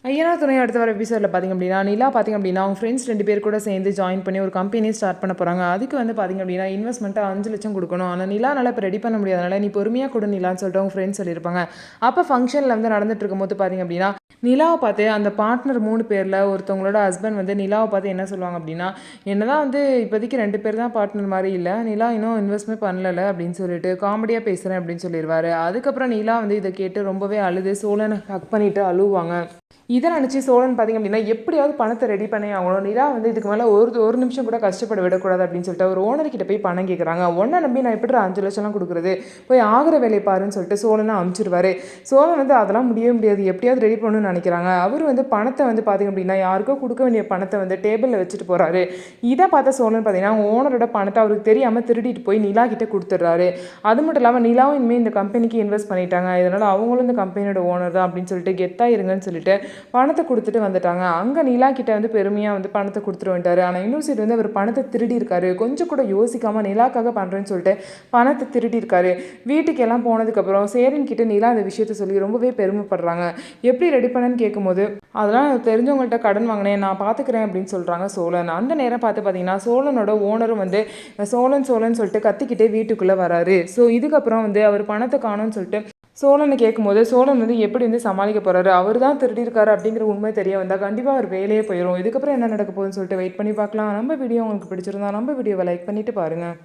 ஐயனா துணை அடுத்த வர எபிசோடில் பார்த்திங்க அப்படின்னா நிலா பார்த்திங்க அப்படின்னா அவங்க ஃப்ரெண்ட்ஸ் 2 பேர் கூட சேர்ந்து ஜாயின் பண்ணி ஒரு கம்பெனி ஸ்டார்ட் பண்ண போகிறாங்க. அதுக்கு வந்து பார்த்திங்க அப்படின்னா இன்வெஸ்ட்மெண்ட்டாக 5 லட்சம் கொடுக்கணும். ஆனால் நிலானால இப்போ ரெடி பண்ண முடியாதனால நீ பொறுமையாக கொடு நிலான்னு சொல்லிட்டு அவங்க ஃப்ரெண்ட்ஸ் சொல்லியிருப்பாங்க. அப்போ ஃபங்க்ஷனில் வந்து நடந்துட்டு இருக்கும்போது பார்த்திங்க அப்படின்னா நிலாவை பார்த்து அந்த பார்ட்னர் 3 பேரில் ஒருத்தவங்களோட ஹஸ்பண்ட் வந்து நிலாவை பார்த்து என்ன சொல்லுவாங்க அப்படின்னா, என்னதான் வந்து இப்போதைக்கு 2 பேர் தான் பார்ட்னர் மாதிரி இல்லை, நிலா இன்னும் இன்வெஸ்ட்மெண்ட் பண்ணலை அப்படின்னு சொல்லிட்டு காமெடியாக பேசுகிறேன் அப்படின்னு சொல்லிடுவார். அதுக்கப்புறம் நிலா வந்து இதை கேட்டு ரொம்பவே அழுது சோழனை ஹக் பண்ணிவிட்டு அழுவாங்க. இதை நினச்சி சோழன் பார்த்திங்க அப்படின்னா எப்படியாவது பணத்தை ரெடி பண்ணி ஆகணும், நிலா வந்து இதுக்கு மேலே ஒரு நிமிஷம் கூட கஷ்டப்பட விடக்கூடாது அப்படின்னு சொல்லிட்டு ஒரு ஓனர்கிட்ட போய் பணம் கேட்குறாங்க. ஒன்றை நம்பி நான் எப்படி 5 லட்சம்லாம் கொடுக்குறது, போய் ஆகிற வேலையை பாருன்னு சொல்லிட்டு சோழனை அமுச்சிடுவார். சோழன் வந்து அதெல்லாம் முடியவே முடியாது, எப்படியாவது ரெடி பண்ணணும்னு நினைக்கிறாங்க. அவர் வந்து பணத்தை வந்து பார்த்திங்க அப்படின்னா யாருக்கோ கொடுக்க வேண்டிய பணத்தை வந்து டேபிளில் வச்சுட்டு போகிறாரு. இதை பார்த்த சோழன் பார்த்திங்கன்னா ஓனரோட பணத்தை அவருக்கு தெரியாமல் திருடிட்டு போய் நிலா கிட்டே கொடுத்துட்றாரு. அது மட்டும் இல்லாமல் நிலாவும் இனிமேல் இந்த கம்பெனிக்கு இன்வெஸ்ட் பண்ணிட்டாங்க, இதனால் அவங்களும் இந்த கம்பெனியோட ஓனர் தான் அப்படின்னு சொல்லிட்டு கெத்தாக இருங்கன்னு சொல்லிட்டு பணத்தை கொடுத்துட்டு வந்துட்டாங்க. அங்கே நிலா கிட்ட வந்து பெருமையாக வந்து பணத்தை கொடுத்துட்டு வந்துட்டாரு. ஆனால் இன்னொரு சைடு வந்து அவர் பணத்தை திருடி இருக்காரு. கொஞ்சம் கூட யோசிக்காமல் நிலாக்காக பண்ணுறேன்னு சொல்லிட்டு பணத்தை திருடி இருக்காரு. வீட்டுக்கு எல்லாம் போனதுக்கப்புறம் சேரன் கிட்ட நிலா அந்த விஷயத்த சொல்லி ரொம்பவே பெருமைப்படுறாங்க. எப்படி ரெடி பண்ணேன்னு கேட்கும்போது அதெல்லாம் தெரிஞ்சவங்கள்ட்ட கடன் வாங்கினேன், நான் பார்த்துக்கிறேன் அப்படின்னு சொல்கிறாங்க சோழன். அந்த நேரம் பார்த்தீங்கன்னா சோழனோட ஓனரும் வந்து சோழன் சோழன் சொல்லிட்டு கத்திக்கிட்டே வீட்டுக்குள்ளே வராரு. ஸோ இதுக்கப்புறம் வந்து அவர் பணத்தை காணும்னு சொல்லிட்டு சோழனை கேட்கும்போது சோழன் வந்து எப்படி வந்து சமாளிக்க போகிறாரு, அவர் தான் திருடியிருக்காரு அப்படிங்கிற உண்மை தெரிய வந்தால் கண்டிப்பாக அவர் வேலையே போயிடும். இதுக்கப்புறம் என்ன நடக்க போகுதுன்னு சொல்லிட்டு வெயிட் பண்ணி பார்க்கலாம். நம்ம வீடியோ உங்களுக்கு பிடிச்சிருந்தா நம்ம வீடியோவை லைக் பண்ணிவிட்டு பாருங்கள்.